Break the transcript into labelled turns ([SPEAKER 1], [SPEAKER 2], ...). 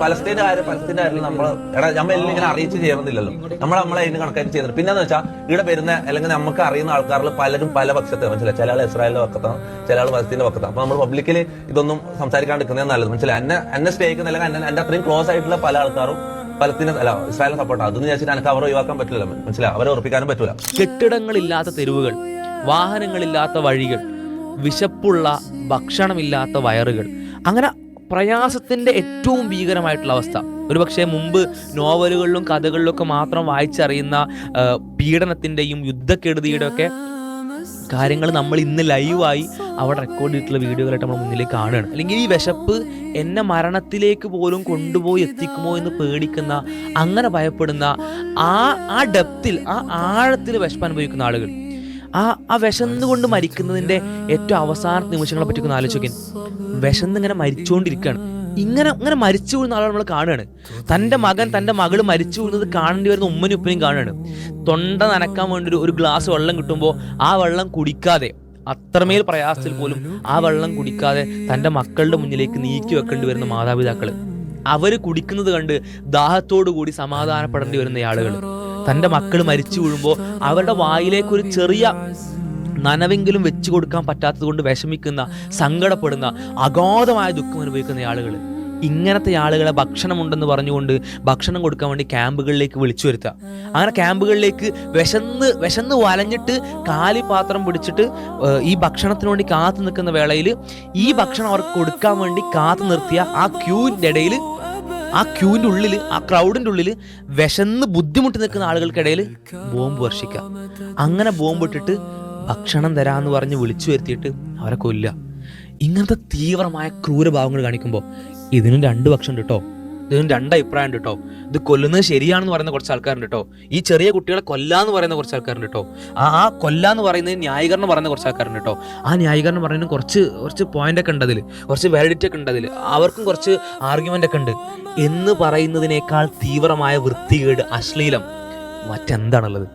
[SPEAKER 1] പലസ്തീൻകാരിൽ നമ്മൾ എല്ലാം ഇങ്ങനെ അറിയിച്ച് ചെയ്യുന്നില്ലല്ലോ, നമ്മളെ അതിന് കണക്കായിട്ട് ചെയ്യുന്നത്. പിന്നെന്ന് വെച്ചാൽ ഇവിടെ വരുന്ന അല്ലെങ്കിൽ നമുക്ക് അറിയുന്ന ആൾക്കാരിൽ പലരും പല പക്ഷത്തെ മനസ്സിലായി. ചില ആൾ ഇസ്രായേലിന്റെ പക്കത്താണ്, ചില ആൾ പലസ്തീന്റെ പക്കത്താണ്. അപ്പൊ നമ്മൾ പബ്ലിക്കലി ഇതൊന്നും സംസാരിക്കാണ്ടിരിക്കുന്നത് നല്ലത്. മനസ്സിലായി, എന്നെ സ്നേഹിക്കുന്ന അല്ലെങ്കിൽ എന്റെ അത്രയും ക്ലോസ് ആയിട്ടുള്ള പല ആൾക്കാരും പലസ്തീനെ ഇസ്രായേലിനെ സപ്പോർട്ട് അതൊന്നും വിചാരിച്ചിട്ട് എനിക്ക് അവരെ ഒഴിവാക്കാൻ പറ്റില്ല. മനസ്സിലായി, അവരെ ഉറപ്പിക്കാനും പറ്റൂല.
[SPEAKER 2] കെട്ടിടങ്ങളില്ലാത്ത തെരുവുകൾ, വാഹനങ്ങളില്ലാത്ത വഴികൾ, വിശപ്പുള്ള ഭക്ഷണമില്ലാത്ത വയറുകൾ, അങ്ങനെ പ്രയാസത്തിന്റെ ഏറ്റവും ഭീകരമായിട്ടുള്ള അവസ്ഥ. ഒരുപക്ഷെ മുമ്പ് നോവലുകളിലും കഥകളിലും ഒക്കെ മാത്രം വായിച്ചറിയുന്ന പീഡനത്തിന്റെയും യുദ്ധക്കെടുതിയുടെ ഒക്കെ കാര്യങ്ങൾ നമ്മൾ ഇന്ന് ലൈവായി അവിടെ റെക്കോർഡ് ചെയ്തിട്ടുള്ള വീഡിയോകളായിട്ട് നമ്മൾ മുന്നിലേക്ക് കാണുകയാണ്. അല്ലെങ്കിൽ ഈ വിശപ്പ് എന്നെ മരണത്തിലേക്ക് പോലും കൊണ്ടുപോയി എത്തിക്കുമോ എന്ന് പേടിക്കുന്ന, അങ്ങനെ ഭയപ്പെടുന്ന ആ ഡെപ്തിൽ, ആ ആഴത്തിൽ വിശപ്പ് അനുഭവിക്കുന്ന ആളുകൾ, ആ വിശന്നുകൊണ്ട് മരിക്കുന്നതിൻ്റെ ഏറ്റവും അവസാന നിമിഷങ്ങളെ പറ്റി ആലോചിക്കാൻ. വിശന്ന് ഇങ്ങനെ മരിച്ചുകൊണ്ടിരിക്കുകയാണ്. ഇങ്ങനെ മരിച്ചു വീഴുന്ന ആളുകൾ നമ്മൾ കാണുകയാണ്. തൻ്റെ മകൻ തൻ്റെ മകൾ മരിച്ചു വീഴുന്നത് കാണേണ്ടി വരുന്ന ഉമ്മനും ഉപ്പനും കാണുകയാണ്. തൊണ്ട നനക്കാൻ വേണ്ടി ഒരു ഗ്ലാസ് വെള്ളം കിട്ടുമ്പോൾ ആ വെള്ളം കുടിക്കാതെ, അത്രമേൽ പ്രയാസത്തിൽ പോലും ആ വെള്ളം കുടിക്കാതെ തൻ്റെ മക്കളുടെ മുന്നിലേക്ക് നീക്കി വെക്കേണ്ടി വരുന്ന മാതാപിതാക്കൾ, അവർ കുടിക്കുന്നത് കണ്ട് ദാഹത്തോടു കൂടി സമാധാനപ്പെടേണ്ടി വരുന്ന ആളുകൾ, തൻ്റെ മക്കൾ മരിച്ചു വീഴുമ്പോൾ അവരുടെ വായിലേക്ക് ഒരു ചെറിയ നനവെങ്കിലും വെച്ചു കൊടുക്കാൻ പറ്റാത്തത് കൊണ്ട് വിഷമിക്കുന്ന, സങ്കടപ്പെടുന്ന, അഗാധമായ ദുഃഖം അനുഭവിക്കുന്ന ആളുകൾ. ഇങ്ങനത്തെ ആളുകളെ ഭക്ഷണമുണ്ടെന്ന് പറഞ്ഞുകൊണ്ട് ഭക്ഷണം കൊടുക്കാൻ വേണ്ടി ക്യാമ്പുകളിലേക്ക് വിളിച്ചു വരുത്തുക. അങ്ങനെ ക്യാമ്പുകളിലേക്ക് വിശന്ന് വലഞ്ഞിട്ട് കാലിപാത്രം പിടിച്ചിട്ട് ഈ ഭക്ഷണത്തിന് വേണ്ടി കാത്തു നിൽക്കുന്ന വേളയിൽ ഈ ഭക്ഷണം അവർക്ക് കൊടുക്കാൻ വേണ്ടി കാത്തു നിർത്തിയ ആ ക്യൂവിൻ്റെ ഇടയിൽ, ആ ക്യൂവിൻ്റെ ഉള്ളിൽ, ആ ക്രൗഡിൻ്റെ ഉള്ളിൽ വിശന്ന് ബുദ്ധിമുട്ടി നിൽക്കുന്ന ആളുകൾക്കിടയിൽ ബോംബ് വർഷിക്കുക. അങ്ങനെ ബോംബിട്ടിട്ട് ഭക്ഷണം തരാമെന്ന് പറഞ്ഞ് വിളിച്ചു വരുത്തിയിട്ട് അവരെ കൊല്ലുക. ഇങ്ങനത്തെ തീവ്രമായ ക്രൂരഭാവങ്ങൾ കാണിക്കുമ്പോൾ ഇതിനും രണ്ട് പക്ഷം ഉണ്ട് കേട്ടോ, ഇതിനും രണ്ട് അഭിപ്രായം ഉണ്ട് കേട്ടോ. ഇത് കൊല്ലുന്നത് ശരിയാണെന്ന് പറയുന്ന കുറച്ച് ആൾക്കാരുണ്ട് കേട്ടോ, ഈ ചെറിയ കുട്ടികളെ കൊല്ലാന്ന് പറയുന്ന കുറച്ച് ആൾക്കാരുണ്ട് കേട്ടോ, ആ കൊല്ലാന്ന് പറയുന്നത് ന്യായീകരണം പറയുന്ന കുറച്ച് ആൾക്കാരുണ്ട് കേട്ടോ. ആ ന്യായീകരണം പറയുന്നത് കുറച്ച് പോയിന്റ് ഒക്കെ ഉണ്ട്, അതിൽ കുറച്ച് വാലിഡിറ്റി ഒക്കെ ഉണ്ട്, അതിൽ അവർക്കും കുറച്ച് ആർഗ്യുമെന്റ് ഒക്കെ ഉണ്ട്. എന്ന് പറയുന്നതിനേക്കാൾ തീവ്രമായ വൃത്തികേട്, അശ്ലീലം മറ്റെന്താണുള്ളത്?